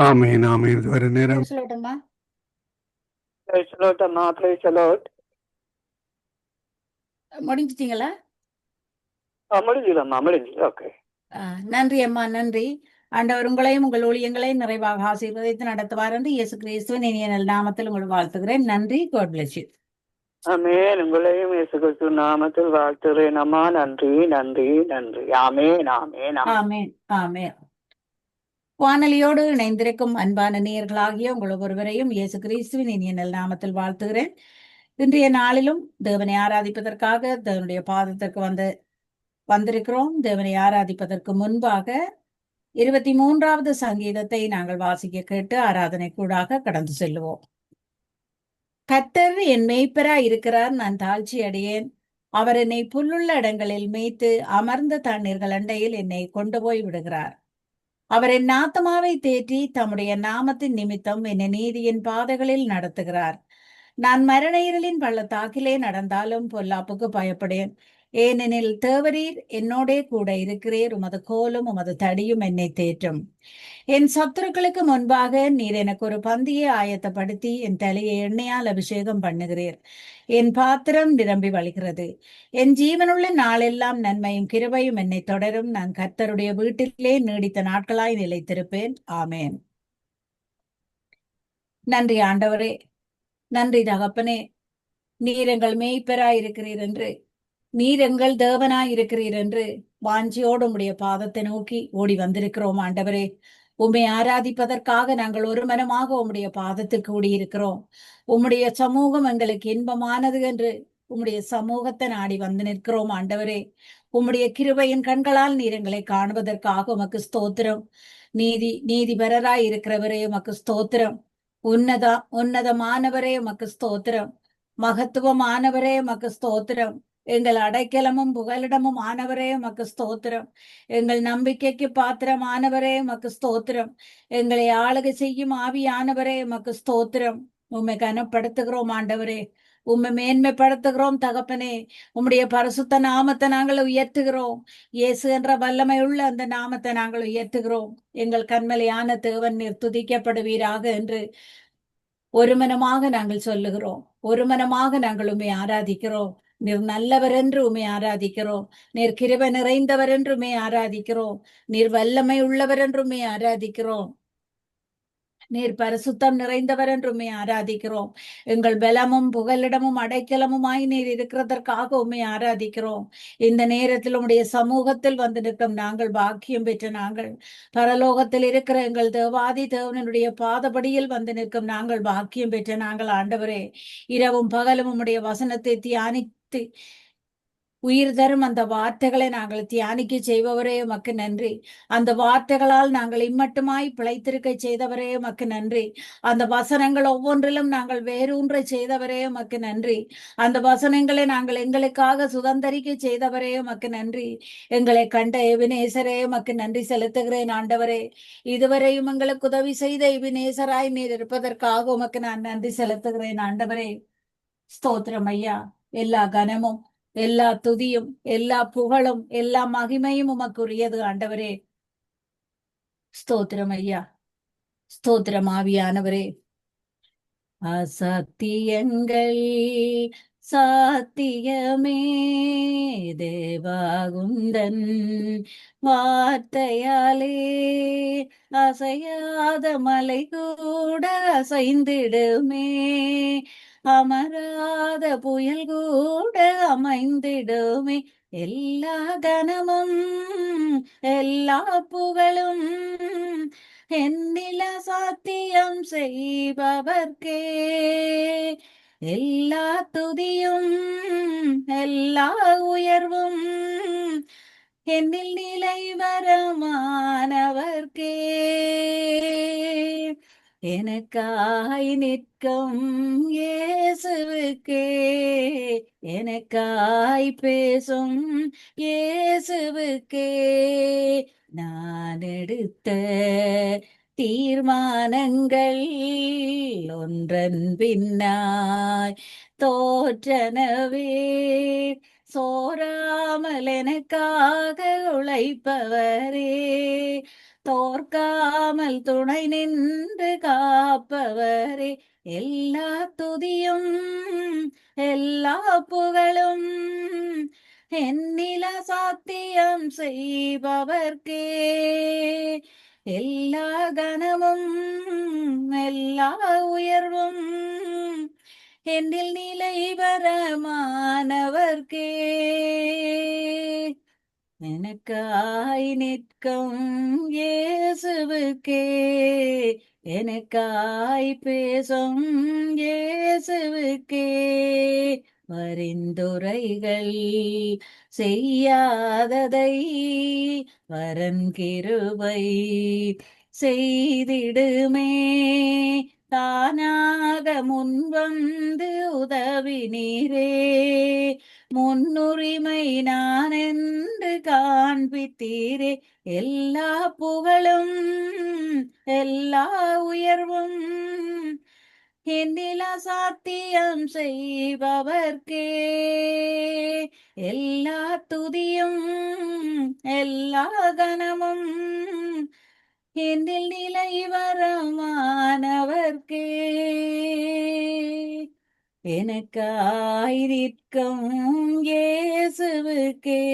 ஆமேன் ஆமேன். ஒரு நேரம் சொல்லட்டுமா? Praise the Lord, அம்மா. Praise the Lord. முடிஞ்சிட்டீங்களா? முடிஞ்சதும்மா, முடிஞ்சது. ஓகே. நன்றி அம்மா, நன்றி. ஆண்டவர் உங்களையும் உங்கள் ஊழியங்களையும் நிறைவாக ஆசீர்வதித்து நடத்துவார் என்று இயேசு கிறிஸ்துவின் இனிய நல் நாமத்தில் உங்களை வாழ்த்துகிறேன். நன்றி. God bless you. ஆமென். உங்களையும் இயேசு கிறிஸ்து நாமத்தில் வாழ்த்துகிறேன் அம்மா. நன்றி நன்றி நன்றி. ஆமென் ஆமென் ஆமென். ஆமென் ஆமென். வானொலியோடு இணைந்திருக்கும் அன்பான நேயர்களாகிய உங்கள் ஒவ்வொருவரையும் இயேசு கிறிஸ்துவின் இனிய நல் நாமத்தில் வாழ்த்துகிறேன். இன்றைய நாளிலும் தேவனை ஆராதிப்பதற்காக தேவனுடைய பாதத்திற்கு வந்திருக்கிறோம். தேவனை ஆராதிப்பதற்கு முன்பாக 23வது சங்கீதத்தை நாங்கள் வாசிக்க கேட்டு ஆராதனை கூடாக கடந்து செல்லுவோம். கர்த்தர் என் மேய்ப்பராய் இருக்கிறார், நான் தாழ்ச்சி அடையேன். அவர் என்னை புல்லுள்ள இடங்களில் மேய்த்து அமர்ந்த தண்ணீர்கள் அண்டையில் என்னை கொண்டு போய் விடுகிறார். அவர் என் ஆத்துமாவை தேற்றி தம்முடைய நாமத்தின் நிமித்தம் என்னை நீதியின் பாதைகளில் நடத்துகிறார். நான் மரண இருளின் பள்ளத்தாக்கிலே நடந்தாலும் பொல்லாப்புக்கு பயப்படேன். ஏனெனில் தேவரீர் என்னோடே கூட இருக்கிறீர், உமது கோலும் உமது தடியும் என்னை தேற்றும். என் சத்துருக்களுக்கு முன்பாக நீர் எனக்கு ஒரு பந்தியை ஆயத்தப்படுத்தி என் தலையை எண்ணெயால் அபிஷேகம் பண்ணுகிறீர். என் பாத்திரம் நிரம்பி வழிகிறது. என் ஜீவனுள்ள நாளெல்லாம் நன்மையும் கிருபையும் என்னை தொடரும். நான் கர்த்தருடைய வீட்டிலே நீடித்த நாட்களாய் நிலைத்திருப்பேன். ஆமேன். நன்றி ஆண்டவரே, நன்றி தகப்பனே. நீர் எங்கள் மேய்ப்பராய் இருக்கிறீர் என்று, நீர் எங்கள் தேவனாய் இருக்கிறீர் என்று வாஞ்சியோடு உம்முடைய பாதத்தை நோக்கி ஓடி வந்திருக்கிறோம் ஆண்டவரே. உம்மை ஆராதிப்பதற்காக நாங்கள் ஒரு மனமாக உம்முடைய பாதத்தில் கூடியிருக்கிறோம். உம்முடைய சமூகம் எங்களுக்கு இன்பமானது என்று உம்முடைய சமூகத்தை நாடி வந்து நிற்கிறோம் ஆண்டவரே. உம்முடைய கிருபையின் கண்களால் நீர் எங்களை காணுவதற்காக உமக்கு ஸ்தோத்திரம். நீதிபரராய் இருக்கிறவரே உமக்கு ஸ்தோத்திரம். உன்னதமானவரே உமக்கு ஸ்தோத்திரம். மகத்துவமானவரே உமக்கு ஸ்தோத்திரம். எங்கள் அடைக்கலமும் புகலிடமும் ஆனவரே உமக்கு ஸ்தோத்திரம். எங்கள் நம்பிக்கைக்கு பாத்திரமானவரே உமக்கு ஸ்தோத்திரம். எங்களை ஆளுகை செய்யும் ஆவியானவரே உமக்கு ஸ்தோத்திரம். உம்மை கனப்படுத்துகிறோம் ஆண்டவரே, உம்மை மேன்மைப்படுத்துகிறோம் தகப்பனே. உம்முடைய பரிசுத்த நாமத்தை நாங்கள் உயர்த்துகிறோம். இயேசு என்ற வல்லமை உள்ள அந்த நாமத்தை நாங்கள் உயர்த்துகிறோம். எங்கள் கண்மலையான தேவன் நீர் துதிக்கப்படுவீராக என்று ஒரு மனமாக நாங்கள் சொல்லுகிறோம். ஒரு மனமாக நாங்கள் உம்மை ஆராதிக்கிறோம். நீர் நல்லவர் என்று உம்மை ஆராதிக்கிறோம். நீர் கிருபை நிறைந்தவர் என்று உம்மை ஆராதிக்கிறோம். நீர் வல்லமை உள்ளவர் என்று உம்மை ஆராதிக்கிறோம். நீர் பரிசுத்தம் நிறைந்தவர் என்று உம்மை ஆராதிக்கிறோம். எங்கள் பலமும் புகலிடமும் அடைக்கலமுமாய் நீர் இருக்கிறதற்காக உம்மை ஆராதிக்கிறோம். இந்த நேரத்தில் உம்முடைய சமூகத்தில் வந்து நிற்கும் நாங்கள் பாக்கியம் பெற்ற நாங்கள், பரலோகத்தில் இருக்கிற எங்கள் தேவாதி தேவனுடைய பாதபடியில் வந்து நிற்கும் நாங்கள் பாக்கியம் பெற்ற நாங்கள் ஆண்டவரே. இரவும் பகலும் உம்முடைய வசனத்தை தியானித்து உயிர் தரும் அந்த வார்த்தைகளை நாங்கள் தியானிக்க செய்பவரே உமக்கு நன்றி. அந்த வார்த்தைகளால் நாங்கள் இம்மட்டுமாய் பிழைத்திருக்க செய்தவரே உமக்கு நன்றி. அந்த வசனங்கள் ஒவ்வொன்றிலும் நாங்கள் வேரூன்ற செய்தவரே உமக்கு நன்றி. அந்த வசனங்களை நாங்கள் எங்களுக்காக சுதந்திரிக்க செய்தவரே உமக்கு நன்றி. எங்களை கண்ட எபினேசரே உமக்கு நன்றி செலுத்துகிறேன் ஆண்டவரே. இதுவரையும் எங்களுக்கு உதவி செய்த எபினேசராய் நீர் இருப்பதற்காக உமக்கு நான் நன்றி செலுத்துகிறேன் ஆண்டவரே. ஸ்தோத்திரம் ஐயா. எல்லா கனமும் எல்லா துதியும் எல்லா புகழும் எல்லா மகிமையும் உமக்குரியது ஆண்டவரே. ஸ்தோத்திரம் ஐயா. ஸ்தோத்திரம் ஆவியானவரே. அசத்தியங்கள் சாத்தியமே தேவாகுந்தன் வார்த்தையாலே அசையாத மலை கூட அசைந்திடுமே, அமராத புயல் கூட அமைந்திடுமே. எல்லா கனமும் எல்லா புகழும் என்னில சாத்தியம் செய்பவர்க்கே, எல்லா துதியும் எல்லா உயர்வும் என்னில் நிலை வரமானவர்க்கே. எனக்காய் நிற்கும் இயேசுவுக்கே, எனக்காய் பேசும் இயேசுவுக்கே நான் எடுத்த தீர்மானங்கள் ஒன்றன் பின்னாய் தோற்றனவே. சோராமல் எனக்காக உழைப்பவரே, தோற்காமல் துணை நின்று காப்பவரே, எல்லா துதியும் எல்லா புகழும் என்னில சாத்தியம் செய்பவர்க்கே, எல்லா கனமும் எல்லா உயர்வும் என்னில் நிலை வரமானவர்க்கே. எனக்காய் நிற்கும் இயேசுவுக்கே, எனக்காய் பேசும் இயேசுவுக்கே, பரிந்துரைகள் செய்யாததை வரன் கிருபை செய்திடுமே, தானாக முன்வந்து உதவி நீரே, முன்னுரிமை நான் என்று காண்பித்தீரே, எல்லா புகழும் எல்லா உயர்வும் என்னில சாத்தியம் செய்பவர்க்கே, எல்லா துதியும் எல்லா கனமும் என்னில் நிலை வரமானவர்க்கே. எனக்காய் நிற்கும் இயேசுவுக்கே,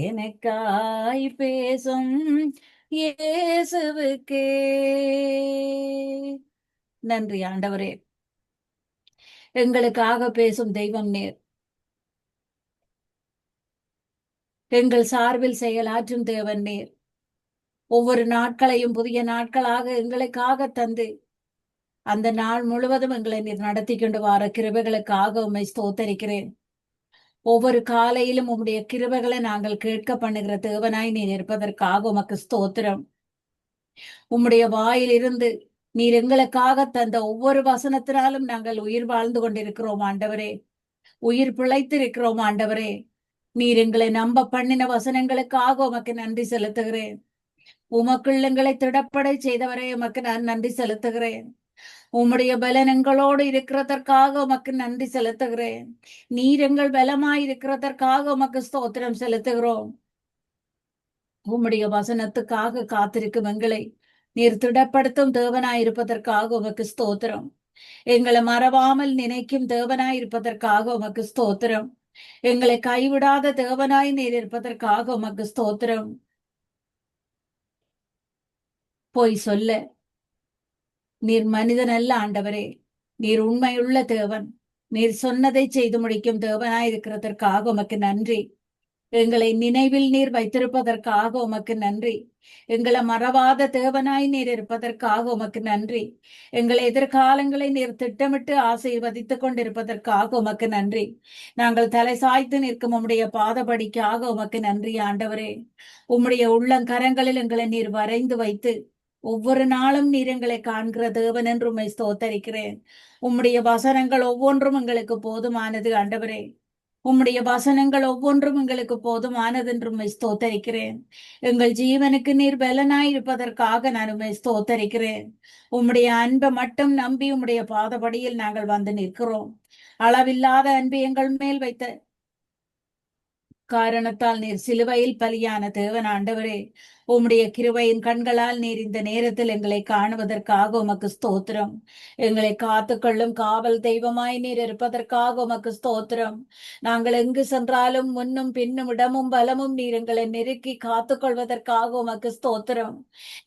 எனக்காய் பேசும் இயேசுவுக்கே. நன்றி ஆண்டவரே, எங்களுக்காக பேசும் தெய்வம் நீர், எங்கள் சார்பில் செயலாற்றும் தேவன் நீர். ஒவ்வொரு நாட்களையும் புதிய நாட்களாக எங்களுக்காக தந்து அந்த நாள் முழுவதும் எங்களை நீர் நடத்தி கொண்டு வர கிருபைகளுக்காக உம்மை ஸ்தோத்தரிக்கிறேன். ஒவ்வொரு காலையிலும் உம்முடைய கிருபைகளை நாங்கள் கேட்க பண்ணுகிற தேவனாய் நீர் இருப்பதற்காக உமக்கு ஸ்தோத்திரம். உம்முடைய வாயிலிருந்து நீர் எங்களுக்காக தந்த ஒவ்வொரு வசனத்தினாலும் நாங்கள் உயிர் வாழ்ந்து கொண்டிருக்கிறோம் ஆண்டவரே, உயிர் பிழைத்திருக்கிறோம் ஆண்டவரே. நீர் எங்களை நம்ப பண்ணின வசனங்களுக்காக உமக்கு நன்றி செலுத்துகிறேன். உமக்குள் எங்களை திடப்படை செய்தவரே, உமக்கு நான் நன்றி செலுத்துகிறேன். உம்முடைய பலன் எங்களோடு இருக்கிறதற்காக உமக்கு நன்றி செலுத்துகிறேன். நீர் எங்கள் பலமாய் இருக்கிறதற்காக உமக்கு ஸ்தோத்திரம் செலுத்துகிறோம். உம்முடைய வசனத்துக்காக காத்திருக்கும் எங்களை நீர் திடப்படுத்தும் தேவனாய் இருப்பதற்காக உமக்கு ஸ்தோத்திரம். எங்களை மறவாமல் நினைக்கும் தேவனாய் இருப்பதற்காக உமக்கு ஸ்தோத்திரம். எங்களை கைவிடாத தேவனாய் நீர் இருப்பதற்காக உமக்கு ஸ்தோத்திரம். போய் சொல்ல நீர் மனிதன் அல்ல ஆண்டவரே, நீர் உண்மையுள்ள தேவன். நீர் சொன்னதை செய்து முடிக்கும் தேவனாய் இருக்கிறதற்காக உமக்கு நன்றி. எங்களை நினைவில் நீர் வைத்திருப்பதற்காக உமக்கு நன்றி. எங்களை மறவாத தேவனாய் நீர் இருப்பதற்காக உமக்கு நன்றி. எங்களை எதிர்காலங்களை நீர் திட்டமிட்டு ஆசீர்வதித்துக் கொண்டிருப்பதற்காக உமக்கு நன்றி. நாங்கள் தலை சாய்த்து நிற்கும் உம்முடைய பாதபடிக்காக உமக்கு நன்றி ஆண்டவரே. உம்முடைய உள்ளங்கரங்களில் எங்களை நீர் வரைந்து வைத்து ஒவ்வொரு நாளும் நீர் எங்களை காண்கிற தேவன் என்று உம்மை ஸ்தோத்தரிக்கிறேன். உம்முடைய வசனங்கள் ஒவ்வொன்றும் எங்களுக்கு போதுமானது ஆண்டவரே. உம்முடைய வசனங்கள் ஒவ்வொன்றும் எங்களுக்கு போதுமானது என்று உம்மை ஸ்தோத்தரிக்கிறேன். எங்கள் ஜீவனுக்கு நீர் பலனாய் இருப்பதற்காக நான் உம்மை ஸ்தோத்தரிக்கிறேன். உம்முடைய அன்பை மட்டும் நம்பி உம்முடைய பாதபடியில் நாங்கள் வந்து நிற்கிறோம். அளவில்லாத அன்பு எங்கள் மேல் வைத்த காரணத்தால் நீர் சிலுவையில் பலியான தேவன் ஆண்டவரே. உம்முடைய கிருபையின் கண்களால் நீர் இந்த நேரத்தில் எங்களை காணுவதற்காக உமக்கு ஸ்தோத்திரம். எங்களை காத்துக்கொள்ளும் காவல் தெய்வமாய் நீர் இருப்பதற்காக உமக்கு ஸ்தோத்திரம். நாங்கள் எங்கு சென்றாலும் முன்னும் பின்னும் இடமும் பலமும் நீர் எங்களை நெருக்கி காத்துக்கொள்வதற்காக உமக்கு ஸ்தோத்திரம்.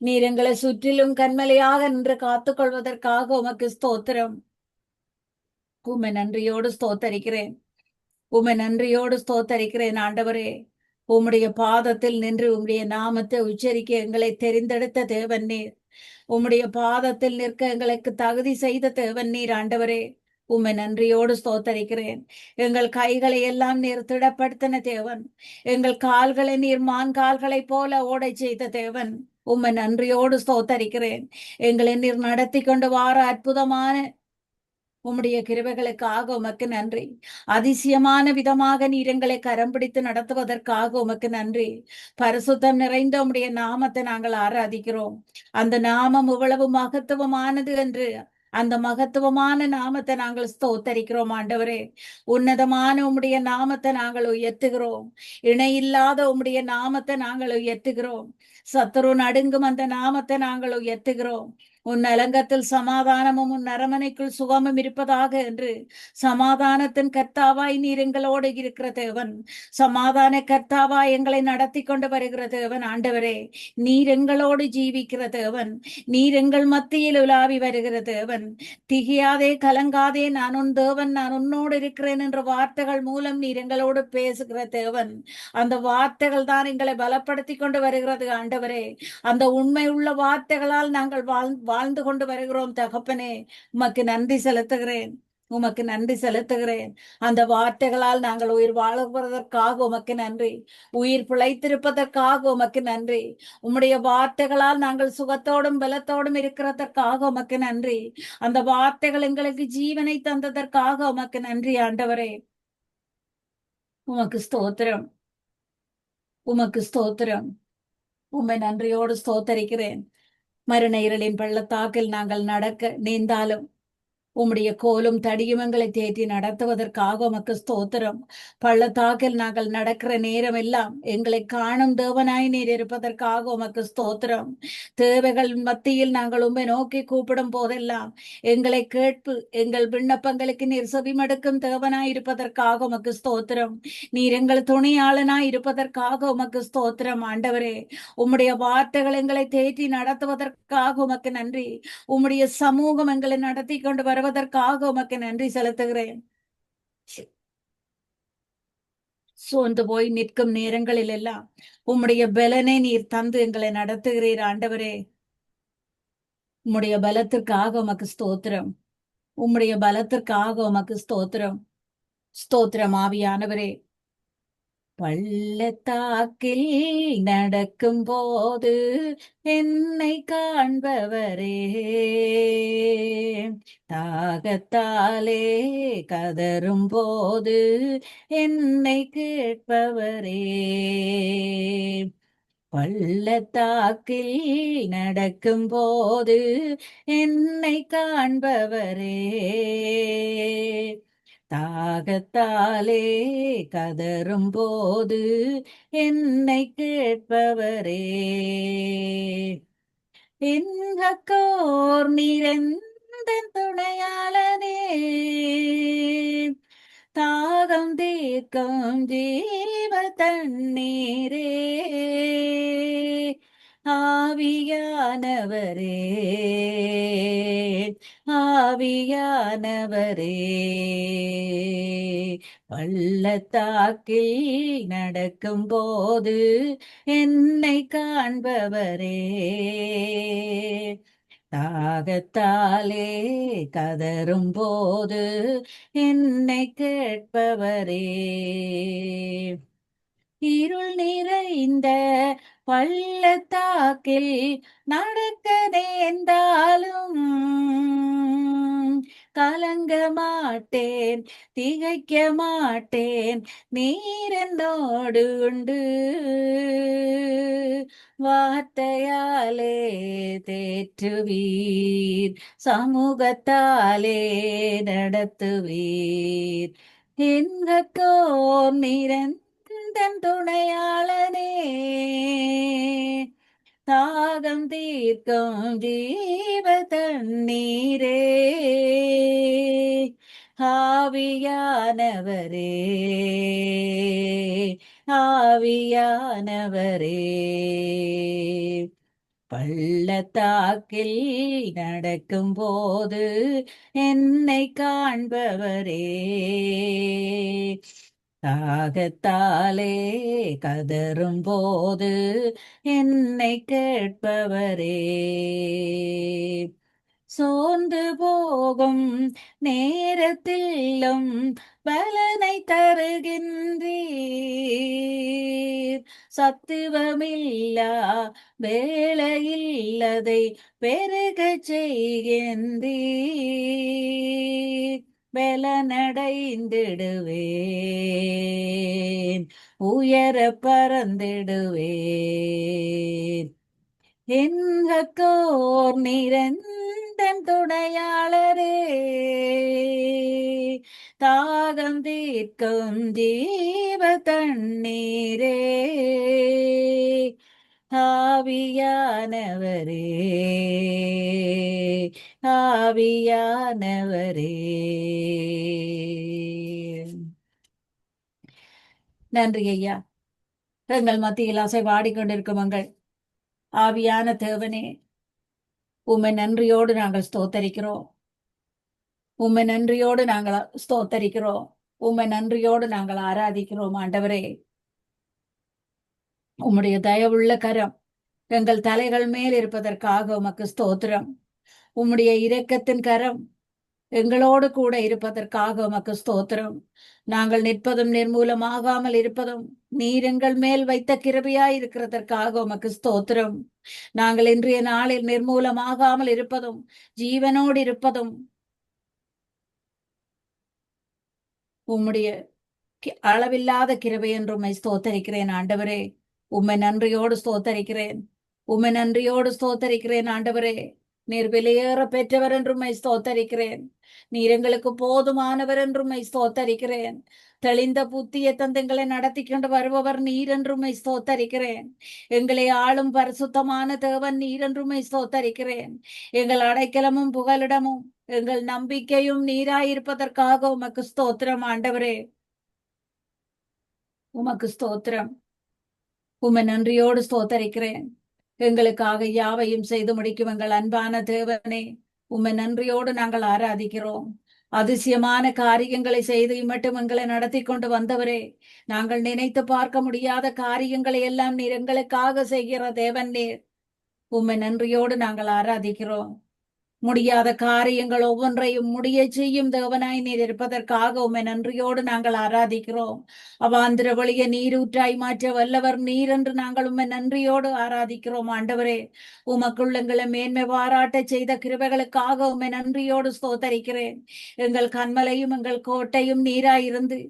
நீர் எங்களை சுற்றிலும் கண்மலையாக நின்று காத்துக்கொள்வதற்காக உமக்கு ஸ்தோத்திரம். உம்மை நன்றியோடு ஸ்தோத்தரிக்கிறேன். உம்மை நன்றியோடு ஸ்தோத்தரிக்கிறேன் ஆண்டவரே. உம்முடைய பாதத்தில் நின்று உம்முடைய நாமத்தை உச்சரிக்க எங்களை தெரிந்தெடுத்த தேவன் நீர். உம்முடைய பாதத்தில் நிற்க எங்களுக்கு தகுதி செய்த தேவன் நீர் ஆண்டவரே. உம்மை நன்றியோடு ஸ்தோத்தரிக்கிறேன். எங்கள் கைகளை எல்லாம் நீர் திடப்படுத்தின தேவன். எங்கள் கால்களை நீர் மான் கால்களை போல ஓடை செய்த தேவன். உம்மை நன்றியோடு ஸ்தோத்தரிக்கிறேன். எங்களை நீர் நடத்தி கொண்டு வார அற்புதமான உம்முடைய கிருபைகளுக்காக உமக்கு நன்றி. அதிசயமான விதமாக நீர் எங்களை கரம் பிடித்து நடத்துவதற்காக உமக்கு நன்றி. பரிசுத்தம் நிறைந்த உம்முடைய நாமத்தை நாங்கள் ஆராதிக்கிறோம். அந்த நாமம் இவ்வளவு மகத்துவமானது என்று அந்த மகத்துவமான நாமத்தை நாங்கள் ஸ்தோத்தரிக்கிறோம் ஆண்டவரே. உன்னதமான உம்முடைய நாமத்தை நாங்கள் உயர்த்துகிறோம். இணையில்லாத உம்முடைய நாமத்தை நாங்கள் உயர்த்துகிறோம். சத்துரு நடுங்கும் அந்த நாமத்தை நாங்கள் உயர்த்துகிறோம். உன் அலங்கத்தில் சமாதானமும் உன் அரமனைக்குள் சுகமும் இருப்பதாக என்று சமாதானத்தின் கர்த்தாவாய் நீர் எங்களோடு இருக்கிற தேவன். சமாதான கர்த்தாவாய் எங்களை நடத்தி கொண்டு வருகிற தேவன் ஆண்டவரே. நீர் எங்களோடு ஜீவிக்கிற தேவன். நீர் எங்கள் மத்தியில் உலாவி வருகிற தேவன். திகியாதே, கலங்காதே, நான் உன் தேவன், நான் உன்னோடு இருக்கிறேன் என்ற வார்த்தைகள் மூலம் நீர் எங்களோடு பேசுகிற தேவன். அந்த வார்த்தைகள் தான் எங்களை பலப்படுத்தி கொண்டு வருகிறது ஆண்டவரே. அந்த உண்மை உள்ள வார்த்தைகளால் நாங்கள் வாழ்ந்து கொண்டு வருகிறோம் தகப்பனே. உமக்கு நன்றி செலுத்துகிறேன். உமக்கு நன்றி செலுத்துகிறேன். அந்த வார்த்தைகளால் நாங்கள் உயிர் வாழுவதற்காக உமக்கு நன்றி. உயிர் பிழைத்திருப்பதற்காக உமக்கு நன்றி. உம்முடைய வார்த்தைகளால் நாங்கள் சுகத்தோடும் பலத்தோடும் இருக்கிறதற்காக உமக்கு நன்றி. அந்த வார்த்தைகள் எங்களுக்கு ஜீவனை தந்ததற்காக உமக்கு நன்றி ஆண்டவரே. உமக்கு ஸ்தோத்திரம். உமக்கு ஸ்தோத்திரம். உம்மை நன்றியோடு ஸ்தோத்தரிக்கிறேன். மரண இருளின் பள்ளத்தாக்கில் நாங்கள் நடக்க நீந்தாலும் உம்முடைய கோலும் தடியும் எங்களை தேற்றி நடத்துவதற்காக உமக்கு ஸ்தோத்திரம். பள்ளத்தாக்கில் நாங்கள் நடக்கிற நேரம் எல்லாம் எங்களை காணும் தேவனாய் நீர் இருப்பதற்காக உமக்கு ஸ்தோத்திரம். தேவைகள் மத்தியில் நாங்கள் உம்மை நோக்கி கூப்பிடும் போதெல்லாம் எங்களை கேட்பு எங்கள் விண்ணப்பங்களுக்கு நீர் செவிமடுக்கும் தேவனாய் இருப்பதற்காக உமக்கு ஸ்தோத்திரம். நீர் எங்கள் துணையாளனாய் இருப்பதற்காக உமக்கு ஸ்தோத்திரம் ஆண்டவரே. உம்முடைய வார்த்தைகள் எங்களை தேற்றி நடத்துவதற்காக உமக்கு நன்றி. உம்முடைய சமூகம் எங்களை நடத்தி கொண்டு வருவதற்காக உமக்கு நன்றி செலுத்துகிறேன். சோர்ந்து போய் நிற்கும் நேரங்களில் எல்லாம் உம்முடைய பலனை நீர் தந்து எங்களை நடத்துகிறீர் ஆண்டவரே. உம்முடைய பலத்திற்காக உமக்கு ஸ்தோத்திரம். உம்முடைய பலத்திற்காக உமக்கு ஸ்தோத்திரம். ஸ்தோத்திரம் ஆவியானவரே. பள்ளத்தாக்கில் நடக்கும் போது என்னை காண்பவரே, தாகத்தாலே கதரும் போது என்னை கேட்பவரே, பள்ளத்தாக்கில் நடக்கும் போது என்னை காண்பவரே, தாகத்தாலே கதரும் போது என்னை கேட்பவரே, எங்கோர் நிரந்த துணையாளனே, தாகம் தீர்க்கும் ஜீவ தண்ணீரே, ஆவியானவரே, ஆவியானவரே, பள்ளத்தாக்கில் நடக்கும் போது என்னை காண்பவரே, தாகத்தாலே கதரும் போது என்னை கேட்பவரே, இருள் நிறைந்த பள்ளத்தாக்கில் நடக்க நேர்ந்தாலும் கலங்க மாட்டேன், திகைக்க மாட்டேன், நீர் என்னோடு உண்டு, வார்த்தையாலே தேற்றுவீர், சமூகத்தாலே நடத்துவீர், எங்கோர் நிரந்தன் துணையாளனே, தாகம் தீர்க்கும் ஜீவ தண்ணீரே, ஆவியானவரே, ஆவியானவரே, பள்ளத்தாக்கில் நடக்கும் போது என்னை காண்பவரே, தாகத்தாலே கதரும் போது என்னை கேட்பவரே, சோர்ந்து போகும் நேரத்திலும் பலனை தருகின்றீர், சத்துவமில்லா வேளையில் அதை பெருகச் செய்கின்றீர், பலனடைந்திடுவேன், உயர பறந்திடுவேன், எங்கோர் நிரந்த எந்தன் துணையாளரே, தாகம் தீர்க்கும் ஜீவ தண்ணீரே, ஆவியானவரே, ஆவியானவரே. நன்றி ஐயா. எங்கள் மத்தியில் அசைவாடிக்கொண்டிருக்கும் எங்கள் ஆவியான தேவனே, உம்மை நன்றியோடு நாங்கள் ஸ்தோத்தரிக்கிறோம். உம்மை நன்றியோடு நாங்கள் ஸ்தோத்தரிக்கிறோம். உம்மை நன்றியோடு நாங்கள் ஆராதிக்கிறோம். ஆண்டவரே, உம்முடைய தயவுள்ள கரம் எங்கள் தலைகள் மேல் இருப்பதற்காக உமக்கு ஸ்தோத்திரம். உம்முடைய இரக்கத்தின் கரம் எங்களோடு கூட இருப்பதற்காக உமக்கு ஸ்தோத்திரம். நாங்கள் நிற்பதும் நிர்மூலமாகாமல் இருப்பதும் நீர் எங்கள் மேல் வைத்த கிருபையாய் இருக்கிறதற்காக உமக்கு ஸ்தோத்திரம். நாங்கள் இன்றைய நாளில் நிர்மூலமாகாமல் இருப்பதும் ஜீவனோடு இருப்பதும் உம்முடைய அளவில்லாத கிருபை என்று உம்மை ஸ்தோத்தரிக்கிறேன். ஆண்டவரே, உம்மை நன்றியோடு ஸ்தோத்தரிக்கிறேன். உம்மை நன்றியோடு ஸ்தோத்தரிக்கிறேன். ஆண்டவரே, நீர் வெளியேற பெற்றவர் என்றும் ஸ்தோத்தரிக்கிறேன். நீர் எங்களுக்கு போதுமானவர் என்றும் ஸ்தோத்தரிக்கிறேன். தெளிந்த புத்திய தந்தங்களை நடத்தி கொண்டு வருபவர் நீர் என்றும் ஸ்தோத்தரிக்கிறேன். எங்களை ஆளும் பரிசுத்தமான தேவன் நீர் என்றும் ஸ்தோத்தரிக்கிறேன். எங்கள் அடைக்கலமும் புகலிடமும் எங்கள் நம்பிக்கையும் நீராயிருப்பதற்காக உமக்கு ஸ்தோத்திரம். ஆண்டவரே, உமக்கு ஸ்தோத்திரம். உம்மை நன்றியோடு ஸ்தோத்தரிக்கிறேன். எங்களுக்காக யாவையும் செய்து முடிக்கும் எங்கள் அன்பான தேவனே, உம்மை நன்றியோடு நாங்கள் ஆராதிக்கிறோம். அதிசயமான காரியங்களை செய்து மட்டும் எங்களை நடத்தி கொண்டு வந்தவரே, நாங்கள் நினைத்து பார்க்க முடியாத காரியங்களை எல்லாம் நீர் எங்களுக்காக செய்கிற தேவன் நீர். உம்மை நன்றியோடு நாங்கள் ஆராதிக்கிறோம். முடியாத காரியங்கள் ஒவ்வொன்றையும் முடிய செய்யும் தேவனாய் நீர் இருப்பதற்காக உம்மை நன்றியோடு நாங்கள் ஆராதிக்கிறோம். அவாந்திர வழிய நீரூற்றாய் மாற்ற வல்லவர் நீர் என்று நாங்கள் உம்மை நன்றியோடு ஆராதிக்கிறோம். ஆண்டவரே, உமக்குள் எங்களை மேன்மை பாராட்ட செய்த கிருபைகளுக்காக உம்மை நன்றியோடு ஸ்தோத்தரிக்கிறேன். எங்கள் கண்மலையும் எங்கள் கோட்டையும் நீராயிருந்து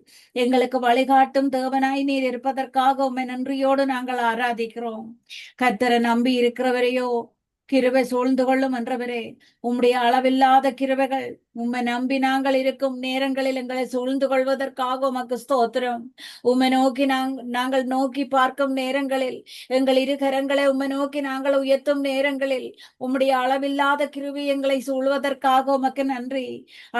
எங்களுக்கு வழிகாட்டும் தேவனாய் நீர் இருப்பதற்காக உம்மை நன்றியோடு நாங்கள் ஆராதிக்கிறோம். கர்த்தரை நம்பி இருக்கிறவரையோ கிருபை சூழ்ந்து கொள்ளும் என்றவரே, உம்முடைய அளவில்லாத கிருபைகள் உம்மை நம்பி நாங்கள் இருக்கும் நேரங்களில் எங்களை சூழ்ந்து கொள்வதற்காக உமக்கு ஸ்தோத்திரம். உம்மை நோக்கி நாங்கள் நோக்கி பார்க்கும் நேரங்களில், எங்கள் இரு கரங்களை உம்மை நோக்கி நாங்கள் உயர்த்தும் நேரங்களில் உம்முடைய அளவில்லாத கிருபை எங்களை சூழ்வதற்காக உமக்கு நன்றி.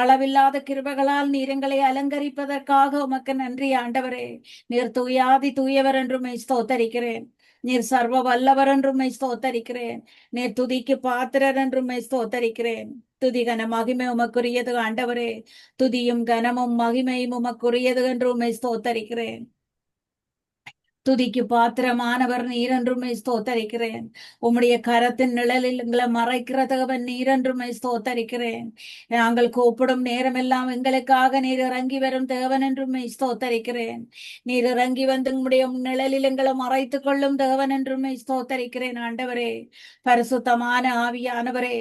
அளவில்லாத கிருபைகளால் நீர் எங்களை அலங்கரிப்பதற்காக உமக்கு நன்றி. ஆண்டவரே, நீர் தூயாதி தூயவர் என்றும் ஸ்தோத்தரிக்கிறேன். நீர் சர்வ வல்லவர் என்றும் ஸ்தோத்தரிக்கிறேன். நீர் துதிக்கு பாத்திரர் என்றும் ஸ்தோத்தரிக்கிறேன். துதி கன மகிமை உமக்குரியது. ஆண்டவரே, துதியும் கனமும் மகிமையும் உமக்குரியது என்று உம்மை ஸ்தோத்தரிக்கிறேன். துதிக்கு பாத்திரமானவர் நீர் என்றும் ஸ்தோத்தரிக்கிறேன். உம்முடைய கரத்தின் நிழலில் எங்களை மறைக்கிற தேவன் நீர் என்றும் ஸ்தோத்தரிக்கிறேன். நாங்கள் கூப்பிடும் நேரமெல்லாம் எங்களுக்காக நீர் இறங்கி வரும் தேவன் என்றும் ஸ்தோத்தரிக்கிறேன். நீர் இறங்கி வந்து உம்முடைய நிழலில் எங்களை மறைத்துக் கொள்ளும் தேவன் என்றும் ஸ்தோத்தரிக்கிறேன். ஆண்டவரே, பரிசுத்தமான ஆவியானவரே,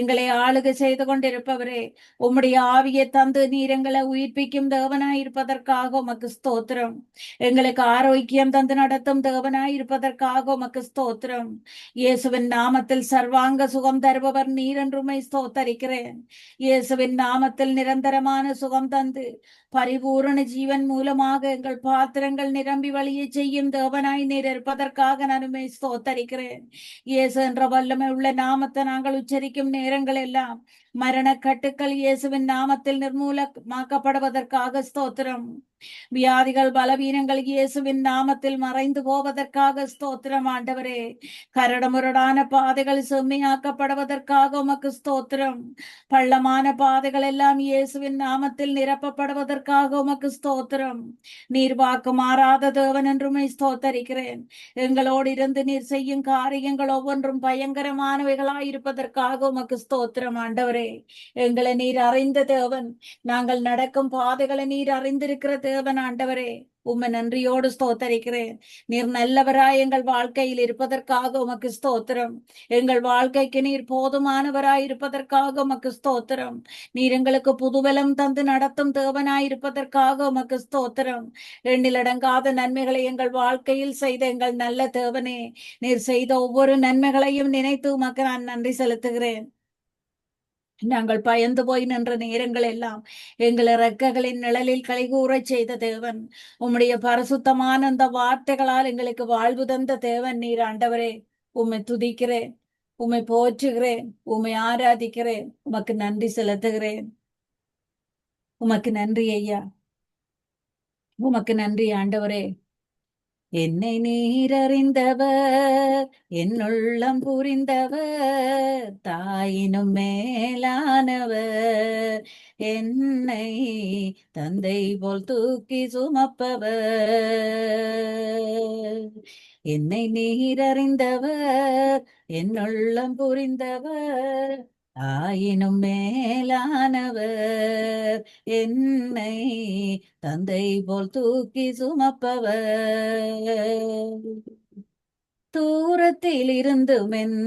எங்களை ஆளுகை செய்து கொண்டிருப்பவரே, உம்முடைய ஆவியை தந்து நீர் எங்களை உயிர்ப்பிக்கும் தேவனாயிருப்பதற்காக உமக்கு ஸ்தோத்திரம். எங்களுக்கு ஆரோக்கியம் தந்து நடத்தும் தேவனாய் இருப்பதற்காக உமக்கு ஸ்தோத்திரம். இயேசுவின் நாமத்தில் சர்வாங்க சுகம் தருபவர் நீர் என்றும் ஸ்தோத்தரிக்கிறேன். இயேசுவின் நாமத்தில் நிரந்தரமான சுகம் தந்து பரிபூரண ஜீவன் மூலமாக எங்கள் பாத்திரங்கள் நிரம்பி வழியை செய்யும் தேவனாய் நீர் இருப்பதற்காக நான் உம்மை ஸ்தோத்தரிக்கிறேன். இயேசு என்ற வல்லமை உள்ள நாமத்தை நாங்கள் உச்சரிக்கும் நேரங்கள் எல்லாம் மரண கட்டுக்கள் இயேசுவின் நாமத்தில் நிர்மூலமாக்கப்படுவதற்காக ஸ்தோத்திரம். வியாதிகள் பலவீனங்கள் இயேசுவின் நாமத்தில் மறைந்து போவதற்காக ஸ்தோத்திரம். ஆண்டவரே, கரடுமுரடான பாதைகள் செம்மையாக்கப்படுவதற்காக உமக்கு ஸ்தோத்திரம். பள்ளமான பாதைகள் எல்லாம் இயேசுவின் நாமத்தில் நிரப்பப்படுவதற்காக உமக்கு ஸ்தோத்திரம். நீர் வாக்கு மாறாத தேவன் என்றும் ஸ்தோத்தரிக்கிறேன். எங்களோடு இருந்து நீர் செய்யும் காரியங்கள் ஒவ்வொன்றும் பயங்கரமானவைகளாயிருப்பதற்காக உமக்கு ஸ்தோத்திரம். ஆண்டவரே, எங்களை நீர் அறிந்த தேவன். நாங்கள் நடக்கும் பாதைகளை நீர் அறிந்திருக்கிற தேவன். ஆண்டவரே, உம்மை நன்றியோடு ஸ்தோத்தரிக்கிறேன். நீர் நல்லவராய் எங்கள் வாழ்க்கையில் இருப்பதற்காக உமக்கு ஸ்தோத்திரம். எங்கள் வாழ்க்கைக்கு நீர் போதுமானவராய் இருப்பதற்காக உமக்கு ஸ்தோத்திரம். நீர் எங்களுக்கு புதுபலம் தந்து நடத்தும் தேவனாய் இருப்பதற்காக உமக்கு ஸ்தோத்திரம். எண்ணிலடங்காத நன்மைகளை எங்கள் வாழ்க்கையில் செய்த எங்கள் நல்ல தேவனே, நீர் செய்த ஒவ்வொரு நன்மைகளையும் நினைத்து உமக்கு நான் நன்றி செலுத்துகிறேன். நாங்கள் பயந்து போய் நின்ற நேரங்கள் எல்லாம் எங்களை ரெக்கைகளின் நிழலில் கைகூறச் செய்த தேவன், உம்முடைய பரிசுத்தமான அந்த வார்த்தைகளால் எங்களுக்கு வாழ்வு தந்த தேவன் நீர் ஆண்டவரே. உம்மை துதிக்கிறேன், உம்மை போற்றுகிறேன், உம்மை ஆராதிக்கிறேன், உமக்கு நன்றி செலுத்துகிறேன். உமக்கு நன்றி ஐயா, உமக்கு நன்றி ஆண்டவரே. என்னை நீர் அறிந்தவர், என் உள்ளம் புரிந்தவர், தாயினும் மேலானவர், என்னை தந்தை போல் தூக்கி சுமப்பவர். என்னை நீர் அறிந்தவர், என் உள்ளம் புரிந்தவர், தாயினும் மேலானவர், என்னை தந்தை போல் தூக்கி சுமப்பவர். தூரத்தில் இருந்துமென்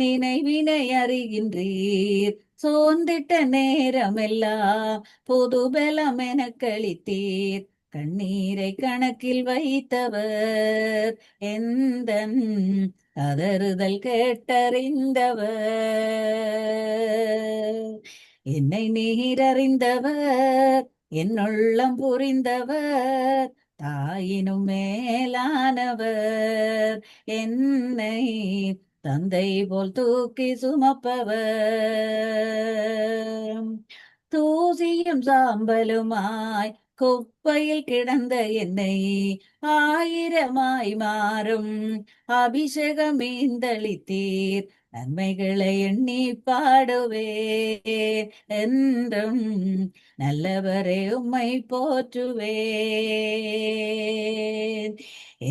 நினைவினை அறிகின்றீர், சோர்ந்திட்ட நேரமெல்லாம் புது பலம் எனக்களித்தீர், கண்ணீரை கணக்கில் வைத்தவர், எந்தன் கதறுதல் கேட்டறிந்தவர். என்னை நீர் அறிந்தவர், என் உள்ளம் புரிந்தவர், தாயினும் மேலானவர், என்னை தந்தை போல் தூக்கி சுமப்பவர். தூசியும் சாம்பலுமாய் குப்பையில் கிடந்த என்னை ஆயிரமாய் மாறும் அபிஷேகம் மீந்தளித்தீர், நன்மைகளை எண்ணி பாடுவேன், என்றும் நல்லவரே உம்மை போற்றுவேன்.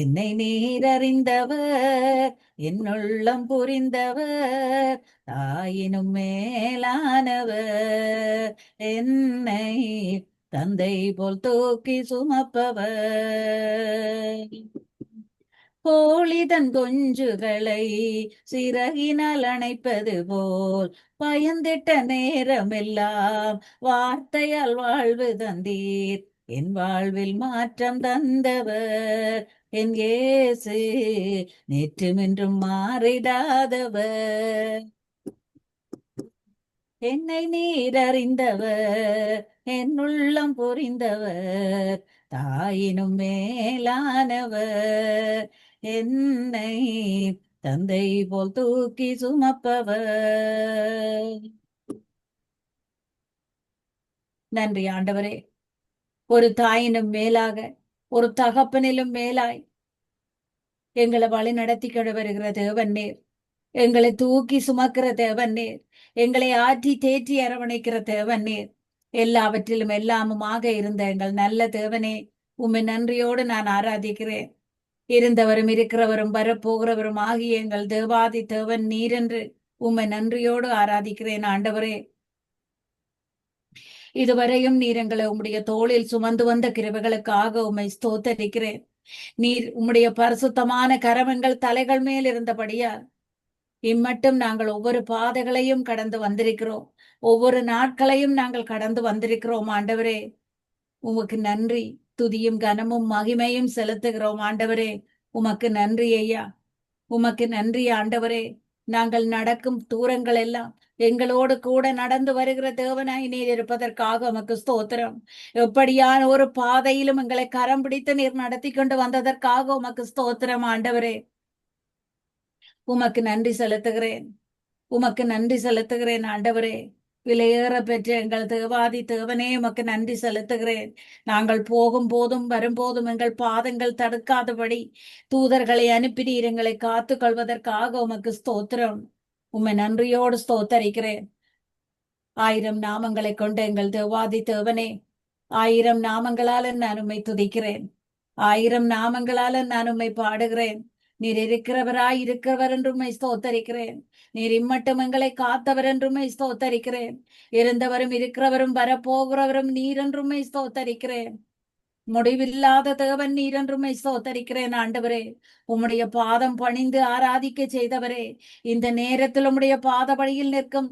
என்னை நீர் அறிந்தவர், என் உள்ளம் புரிந்தவர், தாயினும் மேலானவர், என்னை தந்தை போல் தூக்கி சுமப்பவர். கோழிதன் கொஞ்சுகளை சிறகினால் அணைப்பது போல் பயந்திட்ட நேரமெல்லாம் வார்த்தையால் வாழ்வு தந்தீர், என் வாழ்வில் மாற்றம் தந்தவர், என் இயேசு நேற்றும் இன்றும் மாறிடாதவர். என்னை நீர் அறிந்தவர், என் உள்ளம் புரிந்தவர், தாயினும் மேலானவர், என்னை தந்தை போல் தூக்கி சுமப்பவர். நன்றி ஆண்டவரே. ஒரு தாயினும் மேலாக, ஒரு தகப்பனிலும் மேலாய் எங்களை வழி நடத்தி கொண்டு வருகிற தேவன் நீர், எங்களை தூக்கி சுமக்கிற தேவன் நீர், எங்களை ஆற்றி தேற்றி அரவணைக்கிற தேவன் நீர், எல்லாவற்றிலும் எல்லாமுமாக இருந்த எங்கள் நல்ல தேவனே, உம்மை நன்றியோடு நான் ஆராதிக்கிறேன். இருந்தவரும் இருக்கிறவரும் வரப்போகிறவரும் ஆகிய எங்கள் தேவாதி தேவன் நீர் என்று உம்மை நன்றியோடு ஆராதிக்கிறேன் ஆண்டவரே. இதுவரையும் நீர் எங்களை உம்முடைய தோளில் சுமந்து வந்த கிருபைகளுக்காக உம்மை ஸ்தோத்தரிக்கிறேன். நீர் உம்முடைய பரிசுத்தமான கரமெங்கள் தலைகள் மேல் இருந்தபடியால் இம்மட்டும் நாங்கள் ஒவ்வொரு பாதைகளையும் கடந்து வந்திருக்கிறோம், ஒவ்வொரு நாட்களையும் நாங்கள் கடந்து வந்திருக்கிறோம் ஆண்டவரே. உமக்கு நன்றி, துதியும் கனமும் மகிமையும் செலுத்துகிறோம் ஆண்டவரே. உமக்கு நன்றி ஐயா, உமக்கு நன்றி ஆண்டவரே. நாங்கள் நடக்கும் தூரங்கள் எல்லாம் எங்களோடு கூட நடந்து வருகிற தேவனாய் நீர் இருப்பதற்காக உமக்கு ஸ்தோத்திரம். எப்படியான ஒரு பாதையிலும் எங்களை கரம் பிடித்து நீர் நடத்தி கொண்டு வந்ததற்காக உமக்கு ஸ்தோத்திரம் ஆண்டவரே. உமக்கு நன்றி செலுத்துகிறேன், உமக்கு நன்றி செலுத்துகிறேன் ஆண்டவரே. விலையேற பெற்ற எங்கள் தேவாதி தேவனே, உமக்கு நன்றி செலுத்துகிறேன். நாங்கள் போகும் போதும் வரும்போதும் எங்கள் பாதங்கள் தடுக்காதபடி தூதர்களை அனுப்பி நீர் எங்களை காத்து கொள்வதற்காக உமக்கு ஸ்தோத்திரம். உம்மை நன்றியோடு ஸ்தோத்தரிக்கிறேன். 1000 நாமங்களை கொண்ட எங்கள் தேவாதி தேவனே, 1000 நாமங்களால நான் உம்மை துதிக்கிறேன், 1000 நாமங்களால நான் உம்மை பாடுகிறேன். நீர் இருக்கிறவராய் இருக்கிறவர் என்று உம்மை ஸ்தோத்தரிக்கிறேன். நீர் இம்மட்டும் எங்களை காத்தவர் என்று உம்மை ஸ்தோத்தரிக்கிறேன். இருந்தவரும் இருக்கிறவரும் வரப்போகிறவரும் நீர் என்று உம்மை ஸ்தோத்தரிக்கிறேன். முடிவில்லாத தேவன் நீர் என்று உம்மை ஸ்தோத்தரிக்கிறேன் ஆண்டவரே. உம்முடைய பாதம் பணிந்து ஆராதிக்க செய்தவரே, இந்த நேரத்தில் உம்முடைய பாதபடியில் நிற்கும்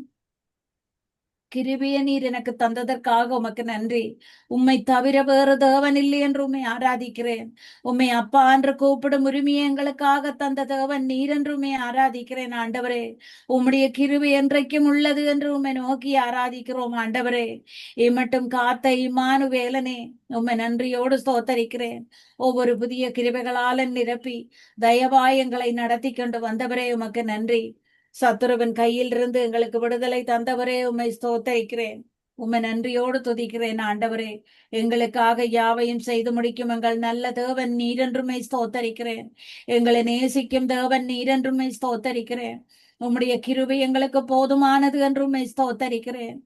கிருபையை நீர் எனக்கு தந்ததற்காக உமக்கு நன்றி. உம்மை தவிர வேறு தேவன் இல்லை என்று உம்மை ஆராதிக்கிறேன். உம்மை அப்பா என்று கூப்பிடும் உரிமையை எங்களுக்காக தந்த தேவன் நீர் என்று உம்மை ஆராதிக்கிறேன் ஆண்டவரே. உம்முடைய கிருபை என்றைக்கும் உள்ளது என்று உம்மை நோக்கி ஆராதிக்கிறோம் ஆண்டவரே. இம்மட்டும் காத்த இம்மானுவேலனே, உம்மை நன்றியோடு ஸ்தோத்தரிக்கிறேன். ஒவ்வொரு புதிய கிருபைகளால் நிரப்பி தயவாய் எங்களை நடத்தி கொண்டு வந்தவரே உமக்கு நன்றி. சத்துருவின் கையில் இருந்து எங்களுக்கு விடுதலை தந்தவரே உம்மை ஸ்தோத்தரிக்கிறேன். உம்மை நன்றியோடு துதிக்கிறேன் ஆண்டவரே. எங்களுக்காக யாவையும் செய்து முடிக்கும் எங்கள் நல்ல தேவன் நீரென்றுமை ஸ்தோத்தரிக்கிறேன். எங்களை நேசிக்கும் தேவன் நீரென்றுமை ஸ்தோத்தரிக்கிறேன். உம்முடைய கிருபை எங்களுக்கு போதுமானது என்றுமை ஸ்தோத்தரிக்கிறேன்.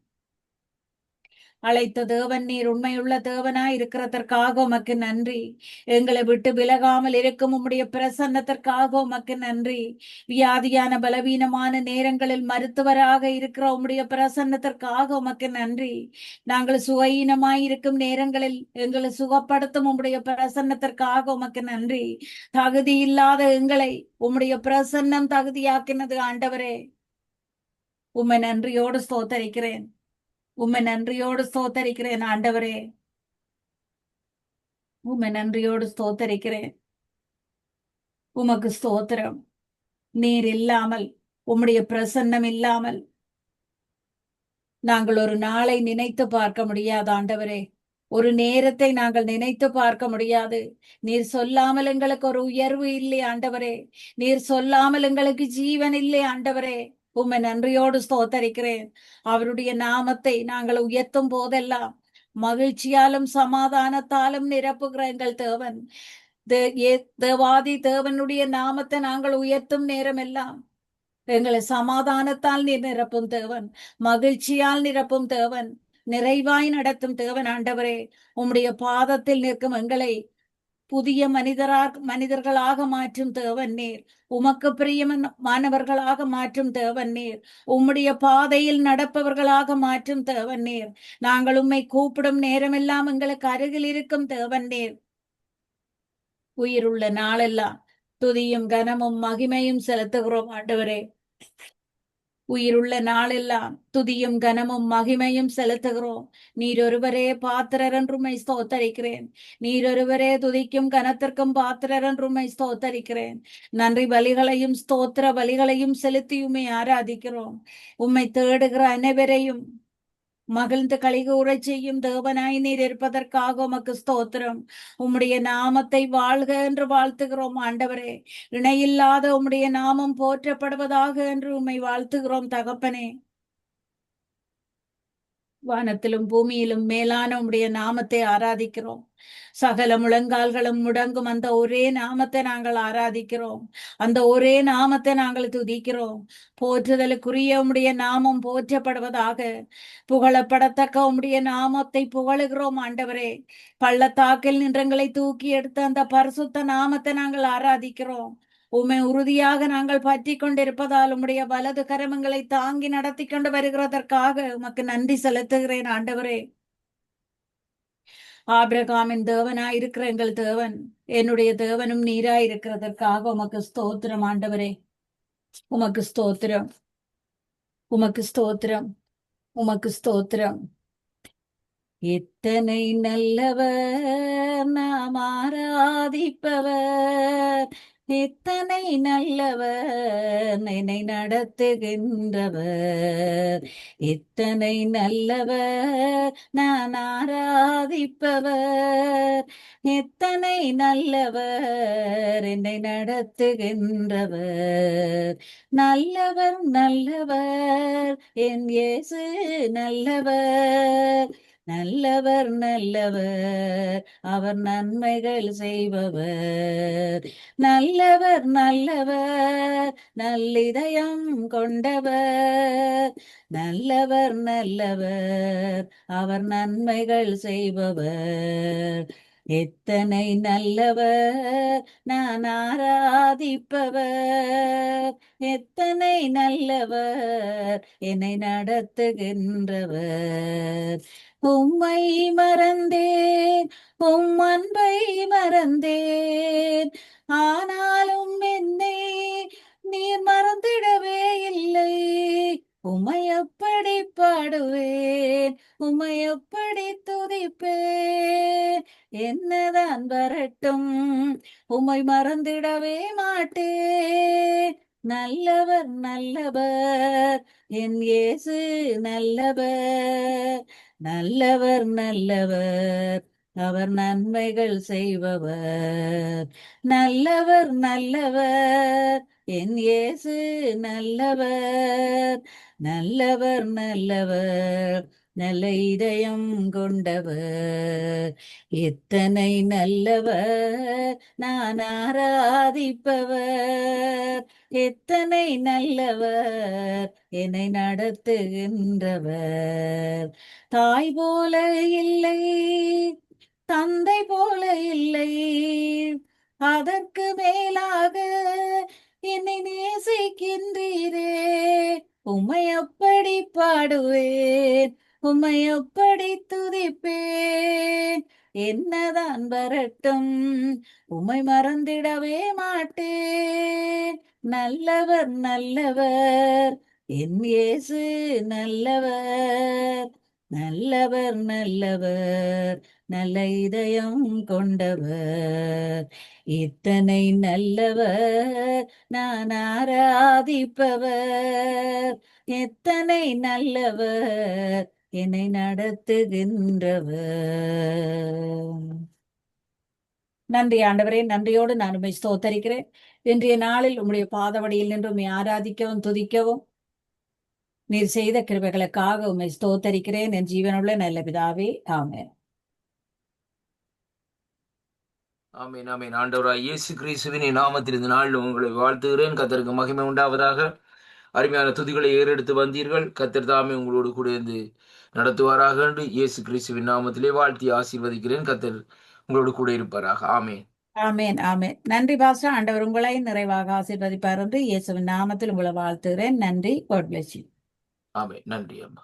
அழைத்த தேவன் நீர் உண்மையுள்ள தேவனாய் இருக்கிறதற்காக உமக்கு நன்றி. எங்களை விட்டு விலகாமல் இருக்கும் உம்முடைய பிரசன்னத்திற்காக உமக்கு நன்றி. வியாதியான பலவீனமான நேரங்களில் மருத்துவராக இருக்கிற உம்முடைய பிரசன்னத்திற்காக உமக்கு நன்றி. நாங்கள் சுகீனமாய் இருக்கும் நேரங்களில் எங்களை சுகப்படுத்தும் உம்முடைய பிரசன்னத்திற்காக உமக்கு நன்றி. தகுதி இல்லாத எங்களை உம்முடைய பிரசன்னம் தகுதியாக்கினது ஆண்டவரே. உம்மை நன்றியோடு ஸ்தோத்தரிக்கிறேன். உம்மை நன்றியோடு ஸ்தோத்தரிக்கிறேன் ஆண்டவரே. உம்மை நன்றியோடு ஸ்தோத்தரிக்கிறேன். உமக்கு ஸ்தோத்திரம். நீர் இல்லாமல், உம்முடைய பிரசன்னம் இல்லாமல் நாங்கள் ஒரு நாளை நினைத்து பார்க்க முடியாது ஆண்டவரே. ஒரு நேரத்தை நாங்கள் நினைத்து பார்க்க முடியாது. நீர் சொல்லாமல் எங்களுக்கு ஒரு உயர்வு இல்லை ஆண்டவரே. நீர் சொல்லாமல் எங்களுக்கு ஜீவன் இல்லை ஆண்டவரே. உம்மை நன்றியோடு ஸ்தோத்தரிக்கிறேன். அவருடைய நாமத்தை நாங்கள் உயர்த்தும் போதெல்லாம் மகிழ்ச்சியாலும் சமாதானத்தாலும் நிரப்புகிற எங்கள் தேவன், தேவாதி தேவனுடைய நாமத்தை நாங்கள் உயர்த்தும் நேரம் எல்லாம் எங்களை சமாதானத்தால் நீர் நிரப்பும் தேவன், மகிழ்ச்சியால் நிரப்பும் தேவன், நிறைவாய் நடத்தும் தேவன் ஆண்டவரே. உம்முடைய பாதத்தில் நிற்கும் எங்களை புதிய மனிதர்களாக மாற்றும் தேவன் நீர். உமக்கு பிரியமானவர்களாக மாற்றும் தேவன் நீர். உம்முடைய பாதையில் நடப்பவர்களாக மாற்றும் தேவன் நீர். நாங்கள் உம்மை கூப்பிடும் நேரமெல்லாம் எங்களுக்கு அருகில் இருக்கும் தேவன் நீர். உயிருள்ள நாளெல்லாம் துதியும் கனமும் மகிமையும் செலுத்துகிறோம் ஆண்டவரே. உயிருள்ள நாளெல்லாம் துதியும் கனமும் மகிமையும் செலுத்துகிறோம். நீர் ஒருவரே பாத்திரர் என்றுமை ஸ்தோத்தரிக்கிறேன். நீர் ஒருவரே துதிக்கும் கனத்திற்கும் பாத்திரர் என்றுமை ஸ்தோத்தரிக்கிறேன். நன்றி பலிகளையும் ஸ்தோத்திர பலிகளையும் செலுத்தியுமே ஆராதிக்கிறோம். உம்மை தேடுகிற அனைவரையும் மகிழ்ந்து கலிகூற செய்யும் தேவனாய் நீர் இருப்பதற்காக உமக்கு ஸ்தோத்திரம். உம்முடைய நாமத்தை வாழ்க என்று வாழ்த்துகிறோம் ஆண்டவரே. இணையில்லாத உம்முடைய நாமம் போற்றப்படுவதாக என்று உம்மை வாழ்த்துகிறோம் தகப்பனே. வானத்திலும் பூமியிலும் மேலான உம்முடைய நாமத்தை ஆராதிக்கிறோம். சகல முழங்கால்களும் முடங்கும் அந்த ஒரே நாமத்தை நாங்கள் ஆராதிக்கிறோம். அந்த ஒரே நாமத்தை நாங்கள் துதிக்கிறோம். போற்றுதலுக்குரிய உம்முடைய நாமம் போற்றப்படுவதாக. புகழப்படத்தக்க உம்முடைய நாமத்தை புகழுகிறோம் ஆண்டவரே. பள்ளத்தாக்கில் நின்றங்களை தூக்கி எடுத்த அந்த பரிசுத்த நாமத்தை நாங்கள் ஆராதிக்கிறோம். உம்மை உறுதியாக நாங்கள் பற்றி கொண்டிருப்பதால் உம்முடைய வலது கரமங்களை தாங்கி நடத்தி கொண்டு வருகிறதற்காக உமக்கு நன்றி செலுத்துகிறேன் ஆண்டவரே. ஆபிரகாமின் தேவனாயிருக்கிற எங்கள் தேவன், என்னுடைய தேவனும் நீராயிருக்கிறதற்காக உமக்கு ஸ்தோத்திரம் ஆண்டவரே. உமக்கு ஸ்தோத்திரம், உமக்கு ஸ்தோத்திரம், உமக்கு ஸ்தோத்திரம். எத்தனை நல்லவர் நாம் ஆராதிப்பவர், எத்தனை நல்லவர் என்னை நடத்துகின்றவர், எத்தனை நல்லவர் நான் ஆராதிப்பவர், எத்தனை நல்லவர் என்னை நடத்துகின்றவர். நல்லவர் நல்லவர் என் இயேசு நல்லவர், நல்லவர் நல்லவர் அவர் நன்மைகள் செய்பவர், நல்லவர் நல்லவர் நல்லிதயம் கொண்டவர், நல்லவர் நல்லவர் அவர் நன்மைகள் செய்பவர். எத்தனை நல்லவர் நான் ஆராதிப்பவர், எத்தனை நல்லவர் என்னை நடத்துகின்றவர். உம்மை மறந்தேன், உம் அன்பை மறந்தேன், ஆனாலும் என்னை நீர் மறந்திடவே இல்லை. உம்மை எப்படி பாடுவேன், உம்மை மறந்திடவே மாட்டேன். நல்லவர் நல்லவர் என் இயேசு நல்லவர். நல்லவர் நல்லவர் அவர் நன்மைகள் செய்பவர். நல்லவர் நல்லவர் என் இயேசு நல்லவர். நல்லவர் நல்லவர் நல்ல இதயம் கொண்டவர். எத்தனை நல்லவர் நான் ஆராதிப்பவர். எத்தனை நல்லவர் என்னை நடத்துகின்றவர். தாய் போல இல்லை, தந்தை போல இல்லை, அதற்கு மேலாக என்னை நேசிக்கின்றீரே. உம்மை அப்படி பாடுவேன், உம்மை அப்படி துதிப்பேன். என்னதான் வரட்டும் உம்மை மறந்திடவே மாட்டேன். நல்லவர் நல்லவர் என் இயேசு நல்லவர். நல்லவர் நல்லவர் நல்ல இதயம் கொண்டவர். இத்தனை நல்லவர் நான் ஆராதிப்பவர். எத்தனை நல்லவர் என்னை நடத்துகின்றவர். நன்றி ஆண்டவரே, நன்றியோடு நான் உம்மை ஸ்தோத்தரிக்கிறேன். இன்றைய நாளில் உம்முடைய பாதவடியில் நின்று உம்மை ஆராதிக்கவும் துதிக்கவும் நீர் செய்த கிருபைகளுக்காக உம்மை ஸ்தோத்தரிக்கிறேன். என் ஜீவனுள்ள நல்ல பிதாவே, ஆமென். ஆமென் ஆமென். ஆண்டவராய் இயேசு கிறிஸ்துவின் நாமத்தில் இந்த நாளில் உங்களை வாழ்த்துகிறேன். கர்த்தருக்கு மகிமை உண்டாவதாக. அருமையான துதிகளை ஏறெடுத்து வந்தீர்கள். கர்த்தர் தாமே உங்களோடு கூட இருந்து நடத்துவாராக என்று இயேசு கிறிஸ்துவின் நாமத்திலே வாழ்த்தி ஆசீர்வதிக்கிறேன். கர்த்தர் உங்களோடு கூட இருப்பாராக. ஆமென் ஆமென் ஆமென். நன்றி பாஸ்டர். ஆண்டவர் உங்களை நிறைவாக ஆசீர்வதிப்பார் என்று இயேசுவின் நாமத்தில் உங்களை வாழ்த்துகிறேன். நன்றி. God bless you. ஆமென். நன்றி அம்மா.